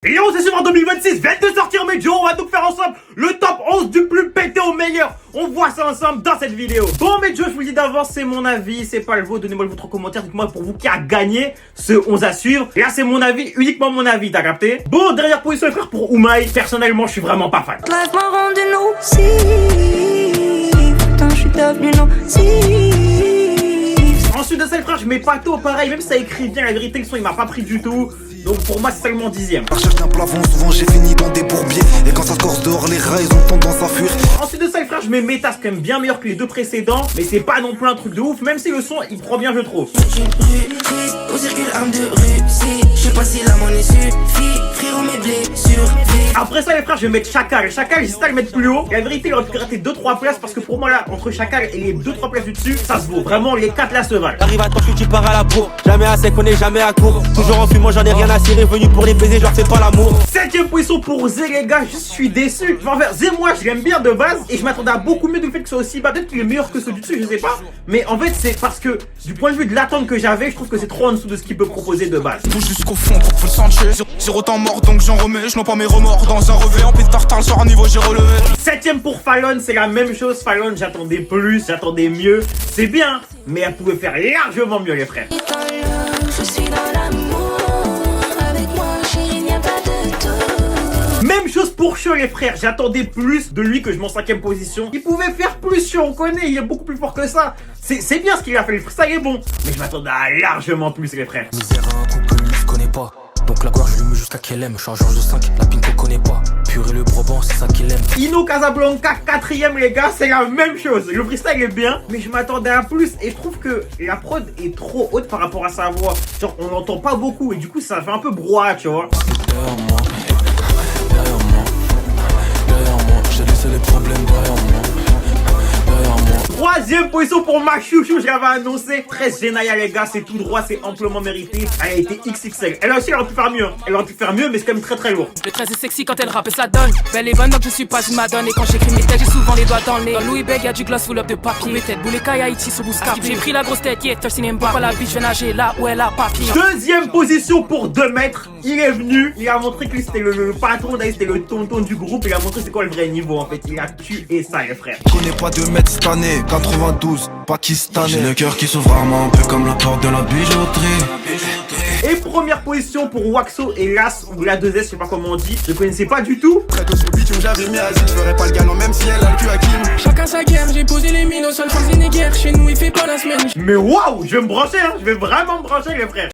Et on c'est sur en 2026, vient de sortir mes duos, on va tout faire ensemble. Le top 11 du plus pété au meilleur. On voit ça ensemble dans cette vidéo. Bon mes duos, je vous le dis d'avance, c'est mon avis, c'est pas le vôtre. Donnez-moi votre commentaire, dites-moi pour vous qui a gagné ce 11 à suivre. Et là c'est mon avis, uniquement mon avis, t'as capté? Bon, dernière position les frères pour Oumaï. Personnellement, je suis vraiment pas fan. Life m'a rendu nocif. Putain, je suis devenu nocif. Ensuite de ça les frères, je mets Pato pareil, même si ça écrit bien, la vérité le son il m'a pas pris du tout. Donc pour moi c'est seulement 10ème. Recherche d'un plafond, souvent j'ai fini dans des bourbiers. Et quand ça se corse dehors, les rats ils ont tendance à fuir. Ensuite de ça les frères, je mets Métas quand même bien meilleur que les deux précédents. Mais c'est pas non plus un truc de ouf, même si le son il prend bien je trouve. Au circule arme de Russie. Je sais pas si la monnaie suffit. Frérot mes blessures. Après ça les frères, je vais mettre Chacal. Chacal j'hésite à le mettre plus haut. Et la vérité il aurait pu gratter 2-3 places. Parce que pour moi là, entre Chacal et les 2-3 places du dessus, ça se vaut. Vraiment les 4 là se valent. J'arrive à toi que tu pars à la bourre. Jamais assez qu'on est jamais à court. Toujours en fumant, j'en ai rien à cirer. Venu pour les baiser, je leur fais pas l'amour. 7ème position pour Zé les gars, je suis déçu. Je vais en faire Zé, moi je l'aime bien de base. Et je m'attendais à beaucoup mieux du fait que ce soit aussi bas. Peut-être qu'il est meilleur que ceux du dessus, je sais pas. Mais en fait c'est parce que du point de vue de l'attente que j'avais, je trouve que c'est trop en dessous de ce qu'il peut proposer de base. Pousse jusqu'au fond, trop faut le sentir. Zéro temps mort donc j'en remets. Je n'en pas mes remords dans un revêt. En pile tartare le soir à niveau j'ai relevé. 7ème pour Fallon, c'est la même chose. Fallon, j'attendais plus, j'attendais mieux. C'est bien, mais elle pouvait faire largement mieux les frères. Je suis dans l'amour. Avec moi, chérie, n'y a pas de tout. Même chose pour Chaud les frères, j'attendais plus de lui que je m'en 5ème position. Il pouvait faire plus Chaud, on connaît, il est beaucoup plus fort que ça. C'est bien ce qu'il a fait, ça il est bon. Mais je m'attendais à largement plus les frères. Misère à un coup que lui je connais pas. Donc la gorge je lui mets jusqu'à qu'elle aime. Je suis un Georges de 5, la pine qu'on connaît pas. Purée le Brabant, c'est ça qu'il aime. Ino Casablanca 4ème les gars, c'est la même chose. Le freestyle est bien, mais je m'attendais à plus. Et je trouve que la prod est trop haute par rapport à sa voix. Genre on l'entend pas beaucoup et du coup ça fait un peu brouhaha, tu vois. Derrière moi, j'ai laissé les problèmes derrière moi. 3ème position pour ma chouchou, je l'avais annoncé. 13 Genaya les gars, c'est tout droit, c'est amplement mérité. Elle a été XXL. Elle aussi, elle aurait pu faire mieux. Elle aurait pu faire mieux, mais c'est quand même très très lourd. Le 13 est sexy quand elle rappe et ça donne. Belle et bonne donc je suis pas une madone. Et quand j'écris mes textes j'ai souvent les doigts dans le nez. Dans Louis Beg y'a du gloss full up de papier. Mes têtes boulées caille Haïti sur Bouscap. J'ai pris la grosse tête, yeah, thirsty name bar. La bitch je vais nager là où elle a papier. 2ème position pour 2 mètres. Il est venu, il a montré que lui c'était le patron, c'était le tonton du groupe. Il a montré c'est quoi le vrai niveau en fait. Il a tué ça les frères. Je connais pas 2 mètres cette année, 92, pakistanais. J'ai le cœur qui s'ouvre rarement, un peu comme la porte de la bijouterie. Et première position pour Waxo et Las ou la 2S, je sais pas comment on dit. Je connaissais pas du tout. Très tôt sur le beat où j'avais mis Aziz. Je ferais pas le galant même si elle a le cul à Kim. Chacun sa guerre, j'ai posé les mines au sol, Schwarzenegger. Chez nous il fait pas la semaine. Mais waouh, je vais me brancher, hein. Je vais vraiment me brancher les frères.